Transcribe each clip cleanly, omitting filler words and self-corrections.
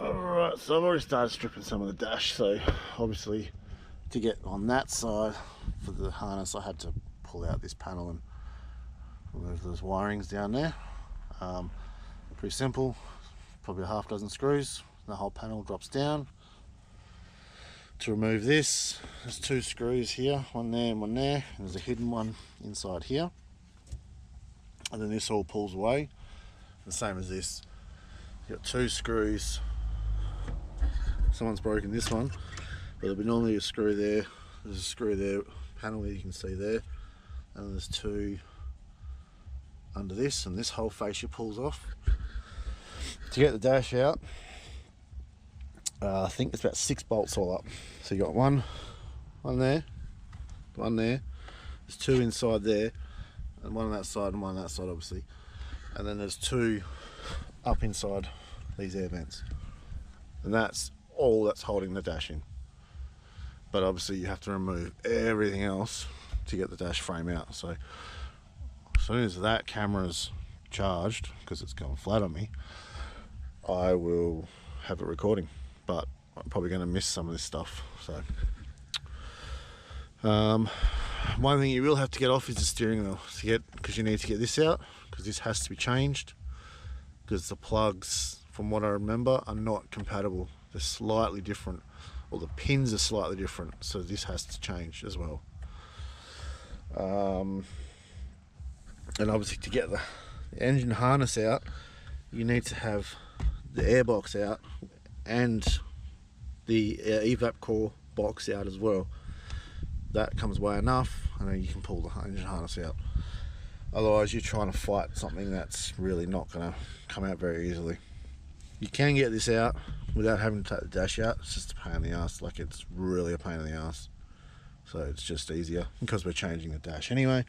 Alright, so I've already started stripping some of the dash, so obviously to get on that side for the harness I had to pull out this panel and remove those wirings down there. Pretty simple, probably a half dozen screws, the whole panel drops down. To remove this, there's two screws here, one there and one there, and there's a hidden one inside here, and then this all pulls away, the same as this. You've got two screws. Someone's broken this one, but there'll be normally a screw there, there's a screw there, panel there you can see there, and there's two under this, and this whole fascia pulls off. To get the dash out, I think it's about 6 bolts all up. So you got one there, there's two inside there, and one on that side and one on that side obviously, and then there's two up inside these air vents, and that's all that's holding the dash in. But obviously you have to remove everything else to get the dash frame out. So as soon as that camera's charged, because it's going flat on me, I will have it recording, but I'm probably going to miss some of this stuff. So one thing you will have to get off is the steering wheel because you need to get this out, because this has to be changed, because the plugs, from what I remember, are not compatible. They're slightly different, or the pins are slightly different, so this has to change as well. And obviously to get the engine harness out, you need to have the airbox out and the evap core box out as well. That comes away enough, and then you can pull the engine harness out. Otherwise you're trying to fight something that's really not going to come out very easily. You can get this out without having to take the dash out. It's just a pain in the ass. Like, it's really a pain in the ass. So it's just easier, because we're changing the dash anyway,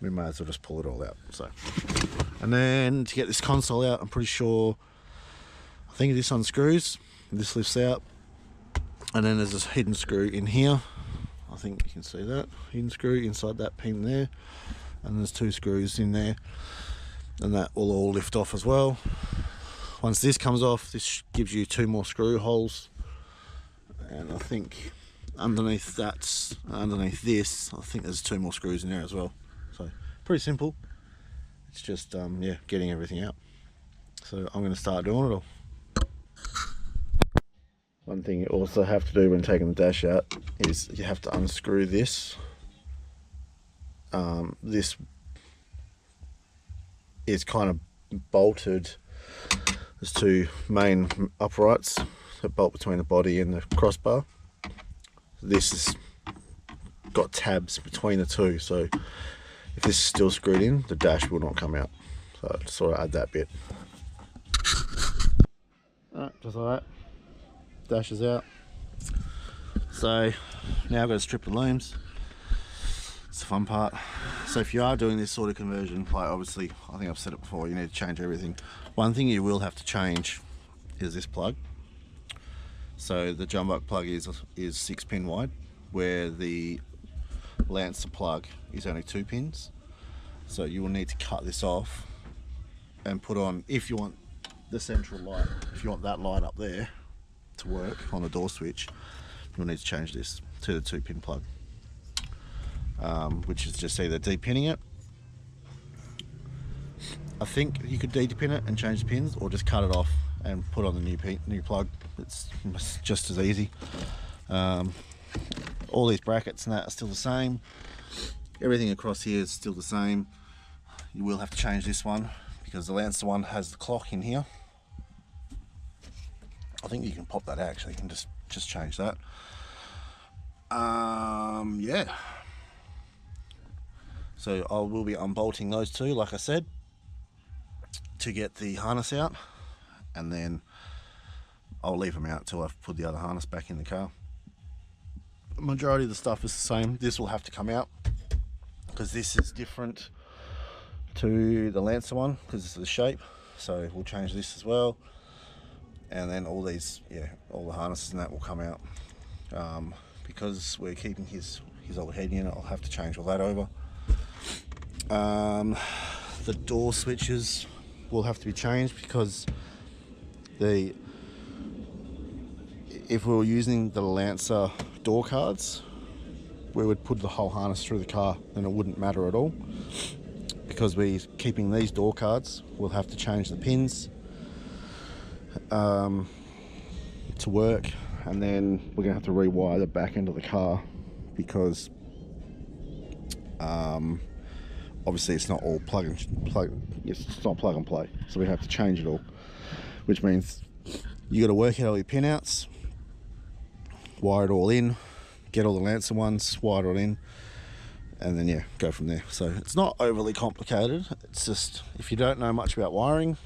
we may as well just pull it all out. So, and then to get this console out, I'm pretty sure, I think this unscrews, this lifts out, and then there's this hidden screw in here. I think you can see that hidden screw inside that pin there, and there's two screws in there, and that will all lift off as well. Once this comes off, this gives you two more screw holes, and I think underneath this, I think there's two more screws in there as well. So pretty simple. It's just yeah, getting everything out. So I'm going to start doing it all. One thing you also have to do when taking the dash out is you have to unscrew this. This is kind of bolted. There's two main uprights that bolt between the body and the crossbar. This has got tabs between the two, so if this is still screwed in, the dash will not come out. So I just sort of add that bit. Alright, just like that. Dash is out. So now I've got to strip the looms. It's the fun part. So if you are doing this sort of conversion, like obviously, I think I've said it before, you need to change everything. One thing you will have to change is this plug. So the Jumbuck plug is 6 pin wide, where the Lancer plug is only 2 pins. So you will need to cut this off and put on, if you want the central light, if you want that light up there to work on the door switch, you'll need to change this to the 2 pin plug, which is just either de-pinning it. I think you could de-pin it and change the pins, or just cut it off and put on the new plug. It's just as easy. All these brackets and that are still the same. Everything across here is still the same. You will have to change this one, because the Lancer one has the clock in here. I think you can pop that out actually, you can just change that. Yeah. So I will be unbolting those two, like I said, to get the harness out, and then I'll leave them out till I've put the other harness back in the car. The majority of the stuff is the same. This will have to come out, because this is different to the Lancer one, because it's the shape. So we'll change this as well, and then all these, yeah, all the harnesses and that will come out. Because we're keeping his old head in, I'll have to change all that over. The door switches will have to be changed, because the if we were using the Lancer door cards, we would put the whole harness through the car and it wouldn't matter at all. Because we're keeping these door cards, we'll have to change the pins to work, and then we're gonna have to rewire the back end of the car because obviously it's not all plug and play, so we have to change it all, which means you got to work out all your pin outs, wire it all in, get all the Lancer ones, wire it in, and then yeah, go from there. So it's not overly complicated. It's just, if you don't know much about wiring,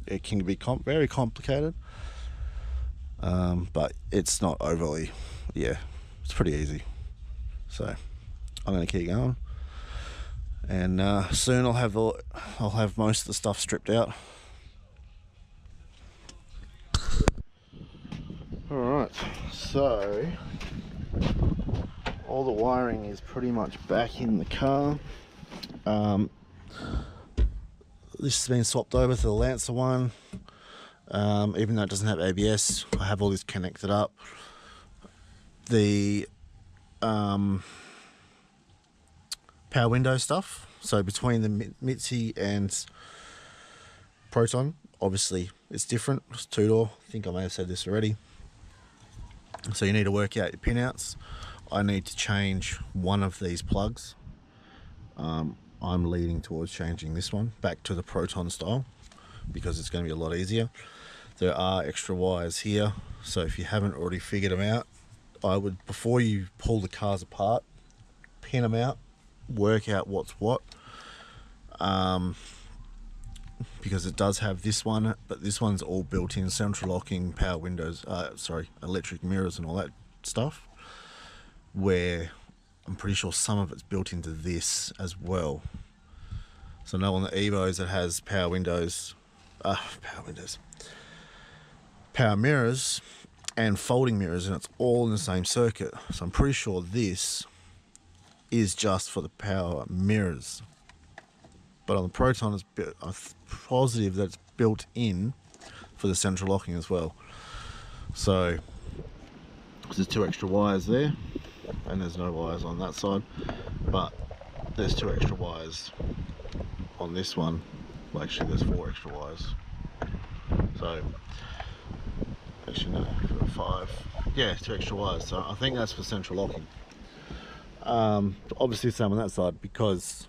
it can be very complicated, but it's not overly, yeah, it's pretty easy. So I'm going to keep going, and soon I'll have most of the stuff stripped out. Alright, so all the wiring is pretty much back in the car. This has been swapped over to the Lancer one. Even though it doesn't have ABS, I have all this connected up. The power window stuff, so between the Mitsubishi and Proton, obviously it's different. It's two-door. I think I may have said this already. So you need to work out your pin outs. I need to change one of these plugs. I'm leading towards changing this one back to the Proton style because it's going to be a lot easier. There are extra wires here, so if you haven't already figured them out, I would, before you pull the cars apart, pin them out, work out what's what, because it does have this one, but this one's all built in central locking, power windows, electric mirrors and all that stuff, where I'm pretty sure some of it's built into this as well. So now on the Evos it has power mirrors and folding mirrors, and it's all in the same circuit. So I'm pretty sure this is just for the power mirrors, but on the Proton I'm positive that it's built in for the central locking as well. So there's two extra wires there, and there's no wires on that side, but there's two extra wires on this one. Well, actually there's four extra wires, so actually no, 5, yeah, two extra wires. So I think that's for central locking. Obviously same on that side, because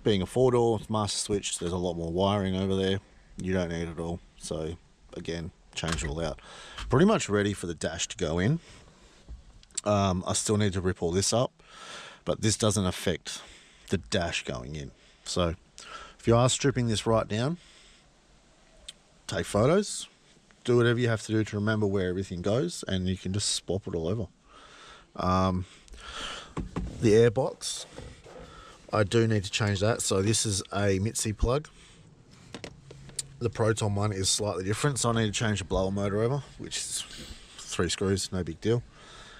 being a 4-door master switch, there's a lot more wiring over there. You don't need it all, so again, change it all out. Pretty much ready for the dash to go in. I still need to rip all this up, but this doesn't affect the dash going in. So if you are stripping this right down, take photos, do whatever you have to do to remember where everything goes, and you can just swap it all over. The air box, I do need to change that. So this is a Mitsubishi plug. The Proton one is slightly different, so I need to change the blower motor over, which is 3 screws, no big deal.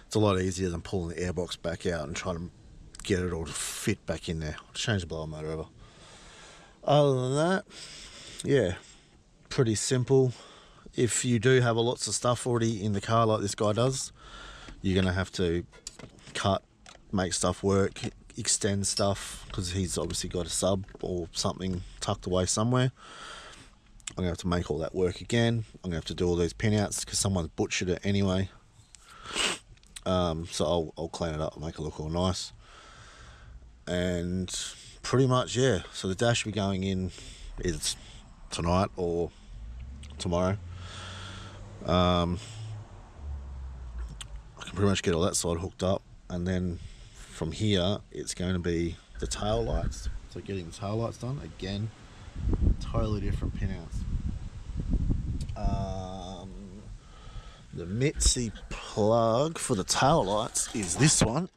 It's a lot easier than pulling the airbox back out and trying to get it all to fit back in there. I'll change the blower motor over. Other than that, yeah, pretty simple. If you do have lots of stuff already in the car like this guy does, you're going to have to cut, make stuff work, extend stuff, because he's obviously got a sub or something tucked away somewhere. I'm going to have to make all that work again. I'm going to have to do all these pin outs because someone's butchered it anyway. So I'll clean it up and make it look all nice. And pretty much, yeah, so the dash will be going in either tonight or tomorrow. I can pretty much get all that side hooked up, and then from here it's going to be the tail lights. So getting the tail lights done again, totally different pin outs. The Mitsubishi plug for the tail lights is this one.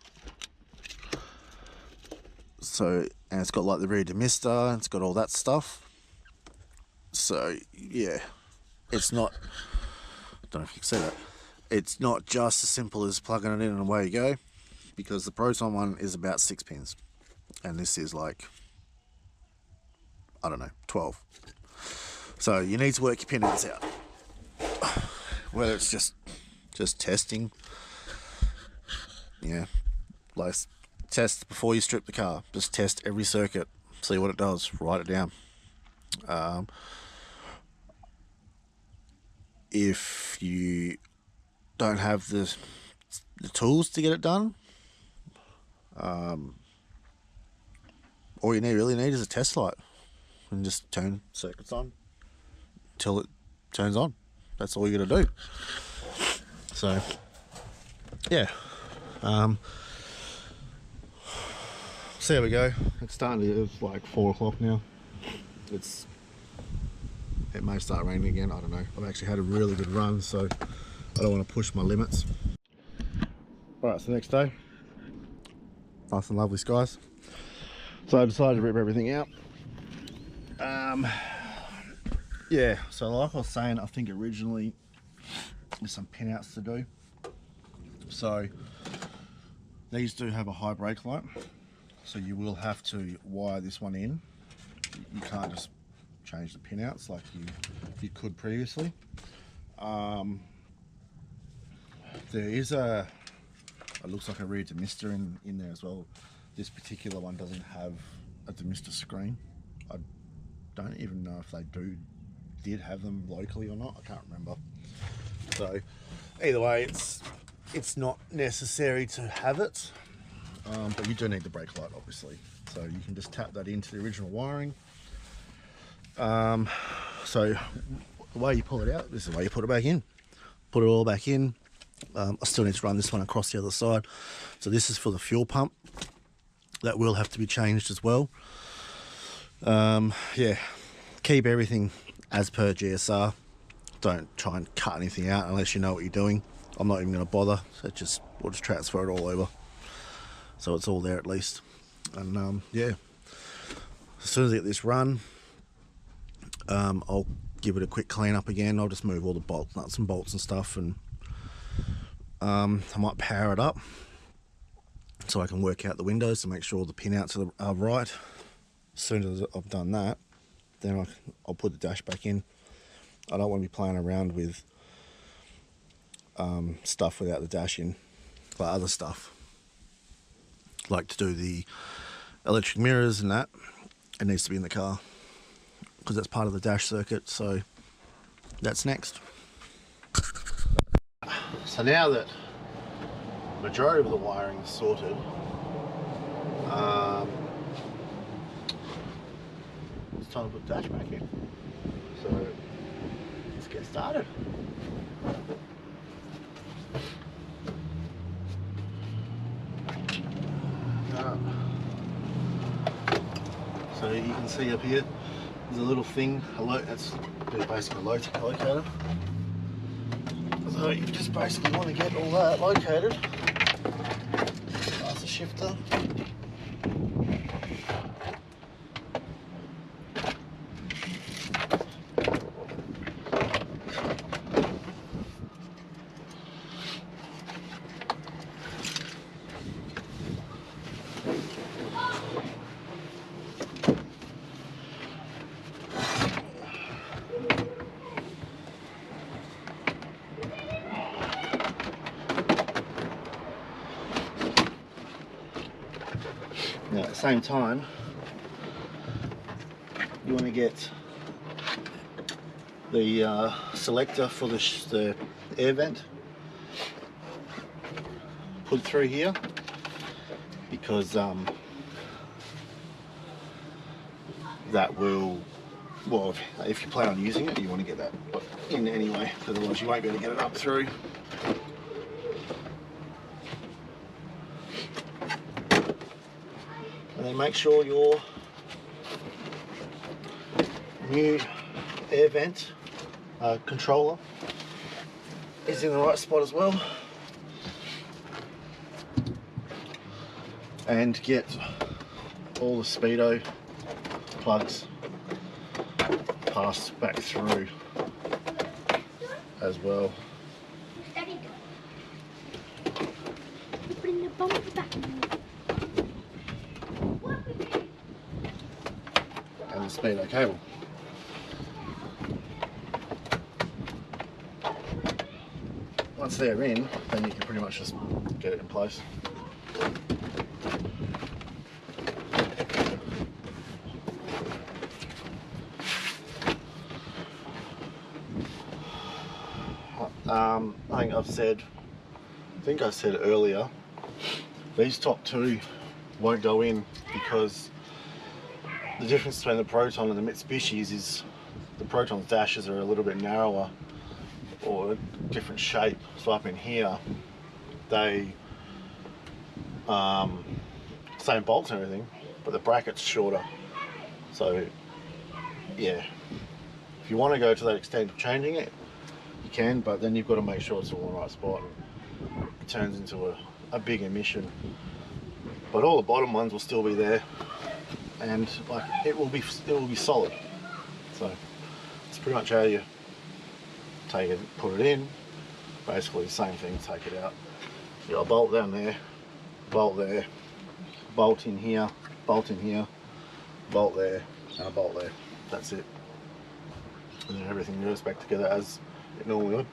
So, and it's got like the rear demister, it's got all that stuff. So yeah, it's not, I don't know if you can see that, it's not just as simple as plugging it in and away you go, because the Proton one is about 6 pins and this is like, I don't know, 12. So you need to work your pin outs out, whether it's just just testing. Yeah, like test before you strip the car. Just test every circuit, see what it does, write it down. If you don't have the tools to get it done, all you really need is a test light, and just turn circuits on till it turns on. That's all you gotta do. So yeah, see how we go. It's starting to, it's like 4 o'clock now. It may start raining again, I don't know. I've actually had a really good run, so I don't want to push my limits. Alright, so next day, nice and lovely skies. So I decided to rip everything out. Yeah, so like I was saying, I think originally there's some pin outs to do. So these do have a high brake light, so you will have to wire this one in. You can't just change the pin outs like you could previously. There is it looks like a rear demister in there as well. This particular one doesn't have a demister screen. I don't even know if they did have them locally or not. I can't remember. So either way, it's not necessary to have it, but you do need the brake light, obviously. So you can just tap that into the original wiring. So the way you pull it out, this is the way you put it back in. Put it all back in. I still need to run this one across the other side. So this is for the fuel pump. That will have to be changed as well. Yeah, keep everything as per GSR. Don't try and cut anything out unless you know what you're doing. I'm not even going to bother. So we'll just transfer it all over, so it's all there at least. And yeah, as soon as I get this run, I'll give it a quick clean up again. I'll just move all the nuts and bolts and stuff, and I might power it up so I can work out the windows to make sure all the pin outs are right. As soon as I've done that, then I'll put the dash back in. I don't want to be playing around with stuff without the dash in, but other stuff, like to do the electric mirrors and that, it needs to be in the car because that's part of the dash circuit. So that's next. So now that the majority of the wiring is sorted, it's time to put the dash back in. So let's get started. So you can see up here, there's a little thing, that's basically a locator. So you just basically want to get all that located. Pass the shifter. Now at the same time, you want to get the selector for the air vent put through here, because that will, well, if you plan on using it, you want to get that in anyway, because otherwise you won't be able to get it up through. And then make sure your new air vent controller is in the right spot as well, and get all the speedo plugs passed back through as well. Bring the bumper back. And the speedo cable. once they're in, then you can pretty much just get it in place. I think I said earlier, these top two won't go in because the difference between the Proton and the Mitsubishis is the Proton's dashes are a little bit narrower or a different shape. So up in here, they same bolts and everything, but the bracket's shorter. So yeah, if you want to go to that extent of changing it, you can, but then you've got to make sure it's all in the right spot. It turns into a big emission. But all the bottom ones will still be there, and like it will be solid. So it's pretty much how you take it, put it in. Basically the same thing, take it out. You got a bolt down there, bolt there, bolt in here, bolt in here, bolt there, and a bolt there. That's it. And then everything goes back together as it normally would.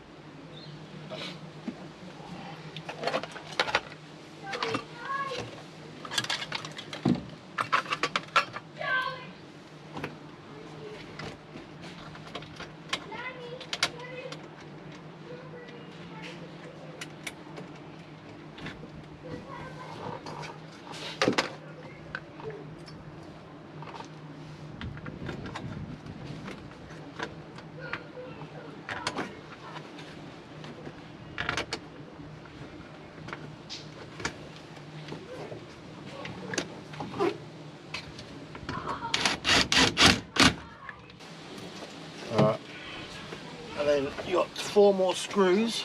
And then you got 4 more screws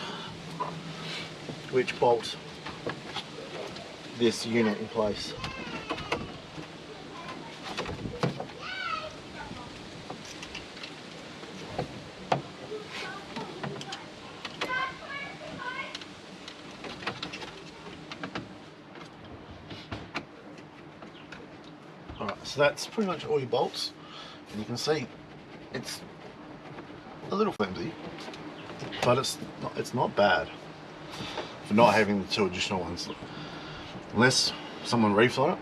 which bolt this unit in place. Alright, so that's pretty much all your bolts, and you can see it's a little flimsy, but it's not bad for not having the 2 additional ones. Unless someone reefs on it,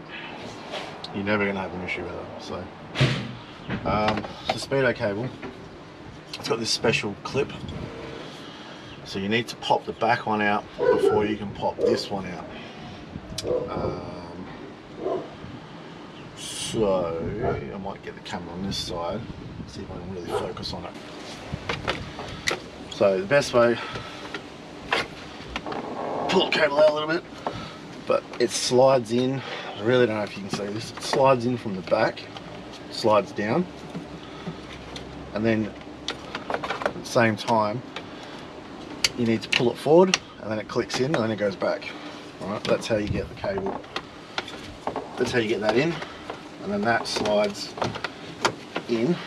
you're never going to have an issue with it. So, the speedo cable, it's got this special clip, so you need to pop the back one out before you can pop this one out. So I might get the camera on this side, see if I can really focus on it. So the best way, pull the cable out a little bit, but it slides in. I really don't know if you can see this. It slides in from the back, slides down, and then at the same time you need to pull it forward, and then it clicks in, and then it goes back. All right, that's how you get the cable. That's how you get that in, and then that slides in,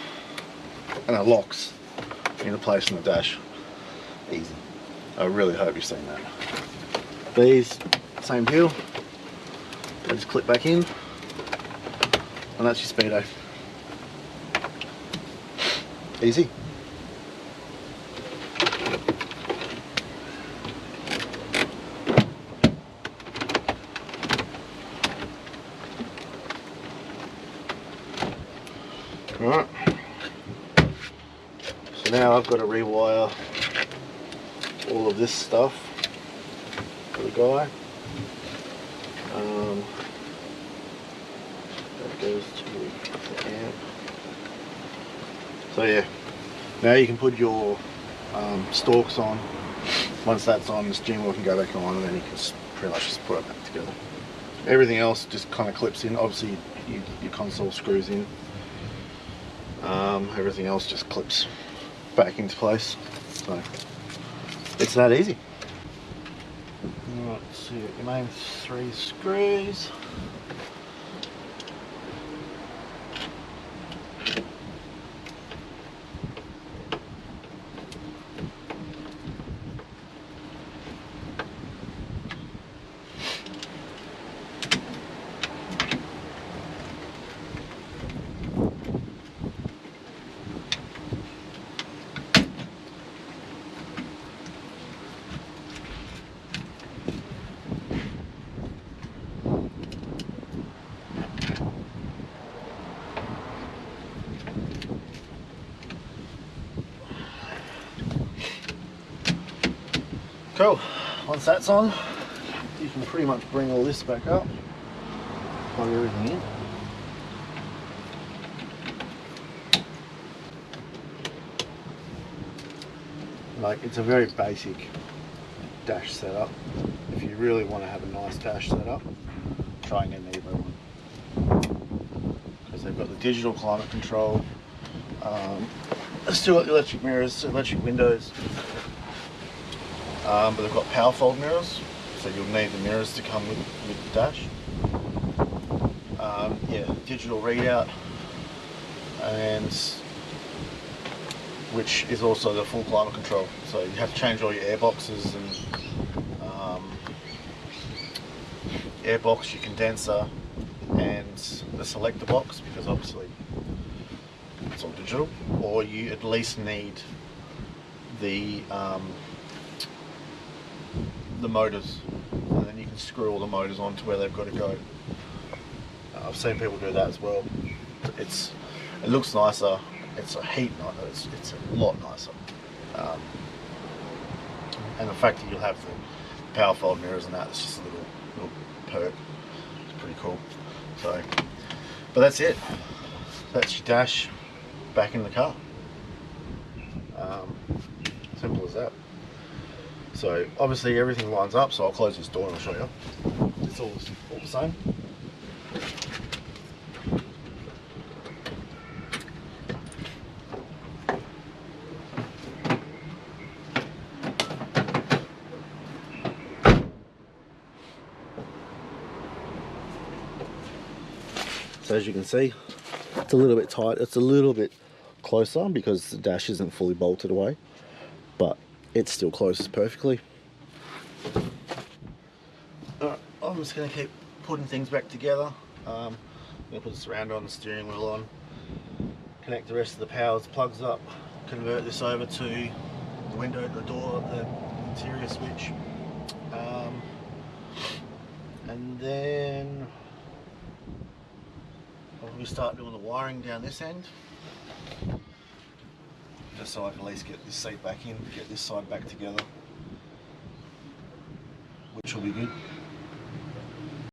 and it locks into place in the dash. Easy. I really hope you've seen that. These, same deal. They just clip back in, and that's your speedo. Easy. Alright. So now I've got to rewire all of this stuff for the guy. That goes to the amp. So yeah, now you can put your stalks on. Once that's on, this Jumbuck can go back on, and then you can pretty much just put it back together. Everything else just kind of clips in. Obviously your console screws in. Everything else just clips back into place. So it's that easy. Alright, so you got your main 3 screws. Cool. Once that's on, you can pretty much bring all this back up, plug everything in. Like, it's a very basic dash setup. If you really want to have a nice dash setup, try and get an Evo one, because they've got the digital climate control. Still got the electric mirrors, electric windows, but they've got power fold mirrors, so you'll need the mirrors to come with the dash. Yeah, digital readout, and which is also the full climate control. So you have to change all your air boxes and airbox, your condenser, and the selector box, because obviously it's all digital. Or you at least need the motors, and then you can screw all the motors onto where they've got to go. I've seen people do that as well. It looks nicer. It's a heat nicer. It's a lot nicer. And the fact that you'll have the power fold mirrors and that, it's just a little perk. It's pretty cool. So, but that's it. That's your dash back in the car. Simple as that. So obviously everything lines up, so I'll close this door and I'll show you. It's all the same. So as you can see, it's a little bit tight. It's a little bit closer because the dash isn't fully bolted away, but it still closes perfectly. Alright, I'm just going to keep putting things back together. I'm going to put the surround on, the steering wheel on, connect the rest of the power plugs up, convert this over to the window, the door, the interior switch, and then we start doing the wiring down this end, just so I can at least get this seat back in, get this side back together, which will be good.